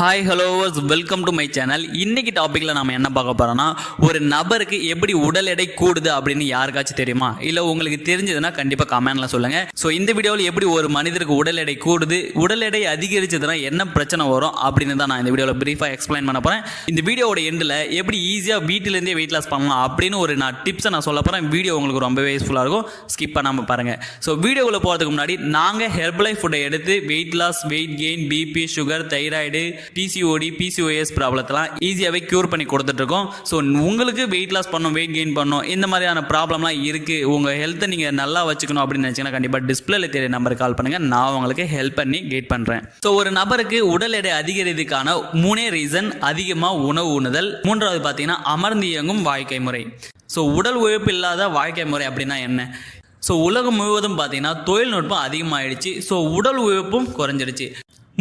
Hi hello welcome to my channel. இன்னைக்கு டாப்பிக்கில் நம்ம என்ன பார்க்க போகிறோம்னா, ஒரு நபருக்கு எப்படி உடல் எடை கூடுது அப்படின்னு யாருக்காச்சும் தெரியுமா? இல்லை உங்களுக்கு தெரிஞ்சதுன்னா கண்டிப்பாக கமெண்ட்ல சொல்லுங்கள். ஸோ இந்த வீடியோவில் எப்படி ஒரு மனிதருக்கு உடல் எடை கூடுது, உடல் எடை அதிகரிச்சதுன்னா என்ன பிரச்சனை வரும் அப்படின்னு தான் நான் இந்த வீடியோவில் பிரீஃபாக எக்ஸ்பிளைன் பண்ண போகிறேன். இந்த வீடியோட எண்டில் எப்படி ஈஸியாக வீட்டிலேருந்தே வெயிட் லாஸ் பண்ணலாம் அப்படின்னு ஒரு டிப்ஸை நான் சொல்ல போகிறேன். வீடியோ உங்களுக்கு ரொம்பவே யூஸ்ஃபுல்லாக இருக்கும், ஸ்கிப் பண்ணாமல் பாருங்கள். ஸோ வீடியோவில் போகிறதுக்கு முன்னாடி நாங்கள் ஹெர்பலைஃப் ஃபுட்டை எடுத்து weight loss, weight gain, BP, sugar, thyroid, PCOD, PCOS ப்ராப்ளத்தெல்லாம் ஈஸியாகவே க்யூர் பண்ணி கொடுத்துட்ருக்கோம். ஸோ உங்களுக்கு வெயிட் லாஸ் பண்ணணும், வெயிட் கெயின் பண்ணணும், இந்த மாதிரியான ப்ராப்ளம்லாம் இருக்குது, உங்கள் ஹெல்த்தை நீங்கள் நல்லா வச்சுக்கணும் அப்படின்னு நினச்சிங்கன்னா கண்டிப்பாக டிஸ்பிளேல தெரிய நம்பருக்கு கால் பண்ணுங்கள். நான் உங்களுக்கு ஹெல்ப் பண்ணி கைட் பண்ணுறேன். ஸோ ஒரு நபருக்கு உடல் எடை அதிகரிக்கிறதுக்கான 3 ரீசன்: அதிகமாக உணவு உண்ணுதல், 3வது பார்த்தீங்கன்னா அமர்ந்து இயங்கும் வாழ்க்கை முறை. ஸோ உடல் உழைப்பு இல்லாத வாழ்க்கை முறை அப்படின்னா என்ன? ஸோ உலகம் முழுவதும் பார்த்தீங்கன்னா தொழில்நுட்பம் அதிகமாகிடுச்சு. ஸோ உடல் உழைப்பும் குறைஞ்சிடுச்சு.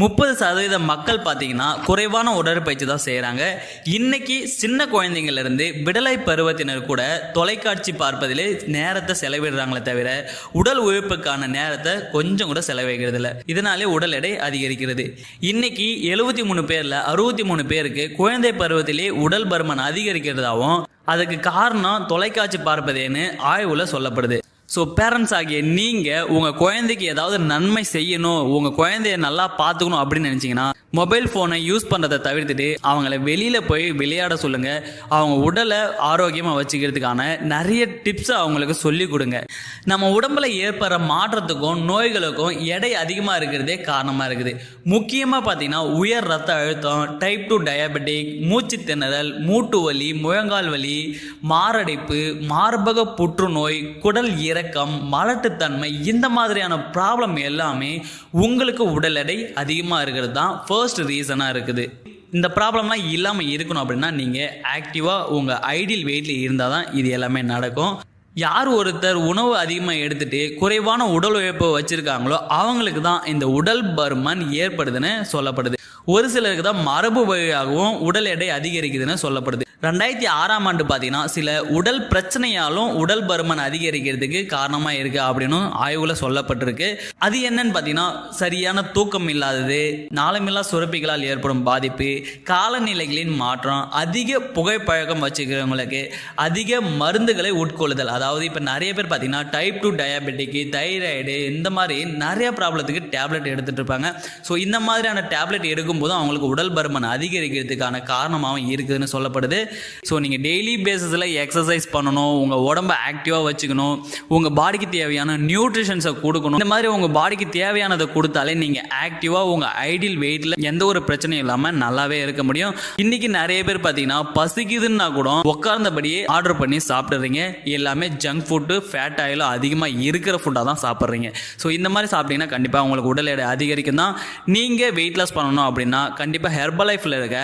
30% மக்கள் பார்த்தீங்கன்னா குறைவான உடற்பயிற்சி தான் செய்கிறாங்க. இன்னைக்கு சின்ன குழந்தைங்கள்லேருந்து விடலை பருவத்தினர் கூட தொலைக்காட்சி பார்ப்பதிலே நேரத்தை செலவிடுறாங்களே தவிர உடல் உழைப்புக்கான நேரத்தை கொஞ்சம் கூட செலவழிக்கிறது இல்லை. இதனாலே உடல் எடை அதிகரிக்கிறது. இன்னைக்கு 73 பேரில் 63 பேருக்கு குழந்தை பருவத்திலே உடல் பருமன் அதிகரிக்கிறதாகவும் அதுக்கு காரணம் தொலைக்காட்சி பார்ப்பதேன்னு ஆய்வில் சொல்லப்படுது. ஸோ பேரண்ட்ஸ் ஆகிய நீங்கள் உங்கள் குழந்தைக்கு ஏதாவது நன்மை செய்யணும், உங்கள் குழந்தைய நல்லா பார்த்துக்கணும் அப்படின்னு நினச்சிங்கன்னா மொபைல் ஃபோனை யூஸ் பண்ணுறதை தவிர்த்துட்டு அவங்கள வெளியில் போய் விளையாட சொல்லுங்கள். அவங்க உடலை ஆரோக்கியமாக வச்சுக்கிறதுக்கான நிறைய டிப்ஸை அவங்களுக்கு சொல்லிக் கொடுங்க. நம்ம உடம்பில் ஏற்படுற மாற்றத்துக்கும் நோய்களுக்கும் எடை அதிகமாக இருக்கிறதே காரணமாக இருக்குது. முக்கியமாக பார்த்தீங்கன்னா உயர் ரத்த அழுத்தம், டைப் 2 டயபெட்டிக், மூச்சு திணறல், மூட்டு வலி, முழங்கால் வலி, மாரடைப்பு, மார்பக புற்றுநோய், குடல் இறக்கம், மலட்டுத்தன்மை, இந்த மாதிரியான ப்ராப்ளம் எல்லாமே உங்களுக்கு உடல் எடை அதிகமாக இருக்கிறது தான் ஃபர்ஸ்ட் ரீசனாக இருக்குது. இந்த ப்ராப்ளம்லாம் இல்லாமல் இருக்கணும் அப்படின்னா நீங்கள் ஆக்டிவாக உங்கள் ஐடியல் வெயிட்டில் இருந்தால் தான் இது எல்லாமே நடக்கும். யார் ஒருத்தர் உணவு அதிகமாக எடுத்துகிட்டு குறைவான உடல் உழைப்பு வச்சுருக்காங்களோ அவங்களுக்கு தான் இந்த உடல் பருமன் ஏற்படுதுன்னு சொல்லப்படுது. ஒரு சிலருக்கு தான் மரபு வழியாகவும் உடல் எடை அதிகரிக்குதுன்னு சொல்லப்படுது. 2006ஆம் ஆண்டு பார்த்தீங்கன்னா சில உடல் பிரச்சனையாலும் உடல் பருமன் அதிகரிக்கிறதுக்கு காரணமாக இருக்குது அப்படின்னு ஆய்வில் சொல்லப்பட்டிருக்கு. அது என்னன்னு பார்த்தீங்கன்னா சரியான தூக்கம் இல்லாதது, நாளமில்லா சுரப்பிகளால் ஏற்படும் பாதிப்பு, காலநிலைகளின் மாற்றம், அதிக புகைப்பழக்கம் வச்சுக்கிறவங்களுக்கு அதிக மருந்துகளை உட்கொள்ளுதல். அதாவது இப்போ நிறைய பேர் பார்த்தீங்கன்னா டைப் 2 டயபெட்டிக்கு, தைராய்டு, இந்த மாதிரி நிறைய ப்ராப்ளத்துக்கு டேப்லெட் எடுத்துகிட்டு இருப்பாங்க. ஸோ இந்த மாதிரியான டேப்லெட் எடுக்கும்போது அவங்களுக்கு உடல் பருமன் அதிகரிக்கிறதுக்கான காரணமாகவும் இருக்குதுன்னு சொல்லப்படுது. ஸோ நீங்கள் டெய்லி பேசிஸில் எக்ஸசைஸ் பண்ணணும், உங்கள் உடம்பை ஆக்டிவாக வச்சுக்கணும், உங்கள் பாடிக்கு தேவையான நியூட்ரிஷன்ஸை கொடுக்கணும். இந்த மாதிரி உங்கள் பாடிக்கு தேவையானதை கொடுத்தாலே நீங்கள் ஆக்டிவாக உங்கள் ஐடியல் வெயிட்டில் எந்த ஒரு பிரச்சனையும் இல்லாமல் நல்லாவே இருக்க முடியும். இன்றைக்கி நிறைய பேர் பார்த்தீங்கன்னா பசிக்குதுன்னா கூட உட்கார்ந்தபடியே ஆர்டர் பண்ணி சாப்பிட்றீங்க. எல்லாமே ஜங்க் ஃபுட்டு, ஃபேட் ஆயிலும் அதிகமாக இருக்கிற ஃபுட்டாக தான் சாப்பிட்றீங்க. ஸோ இந்த மாதிரி சாப்பிட்டீங்கன்னா கண்டிப்பாக உங்களுக்கு உடல் எடை அதிகரிக்கும் தான். நீங்கள் வெயிட் லாஸ் பண்ணணும் அப்படின்னா கண்டிப்பாக ஹெர்பலைஃபில் இருக்க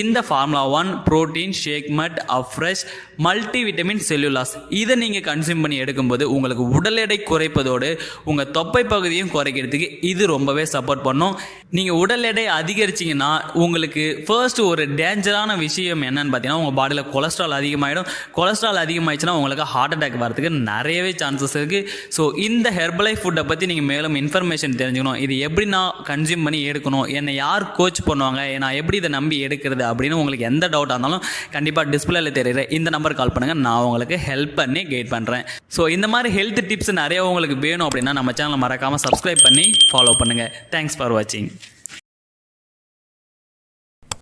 இந்த ஃபார்முலா 1 புரோட்டீன் ஷேக் மட் அஃப்ரெஷ் மல்டி விட்டமின் செல்லுலாஸ் இதை நீங்கள் கன்சியூம் பண்ணி எடுக்கும்போது உங்களுக்கு உடல் எடை குறைப்பதோடு உங்கள் தொப்பை பகுதியும் குறைக்கிறதுக்கு இது ரொம்பவே சப்போர்ட் பண்ணும். நீங்கள் உடல் எடை அதிகரிச்சிங்கன்னா உங்களுக்கு ஃபர்ஸ்ட் ஒரு டேஞ்சரான விஷயம் என்னன்னு பார்த்தீங்கன்னா உங்கள் பாடியில் கொலஸ்ட்ரால் அதிகமாகிடும். கொலஸ்ட்ரால் அதிகமாகிடுச்சுன்னா உங்களுக்கு ஹார்ட் அட்டாக் வரதுக்கு நிறையவே சான்சஸ் இருக்குது. ஸோ இந்த ஹெர்பலைஃப் ஃபுட்டை பற்றி நீங்கள் மேலும் இன்ஃபர்மேஷன் தெரிஞ்சுக்கணும். இது எப்படி நான் கன்சியூம் பண்ணி எடுக்கணும், என்னை யார் கோச் பண்ணுவாங்க, நான் எப்படி இதை நம்பி எடுக்கிறது அப்படின்னு உங்களுக்கு எந்த டவுட்டாக இருந்தாலும் கண்டிப்பாக டிஸ்பிளேல தெரியுற இந்த நம்பர் கால் பண்ணுங்கள். நான் உங்களுக்கு ஹெல்ப் பண்ணி கைட் பண்ணுறேன். ஸோ இந்த மாதிரி ஹெல்த் டிப்ஸ் நிறைய உங்களுக்கு வேணும் அப்படின்னா நம்ம சேனலை மறக்காமல் சப்ஸ்கிரைப் பண்ணி ஃபாலோ பண்ணுங்கள். தேங்க்ஸ் ஃபார் வாட்சிங்.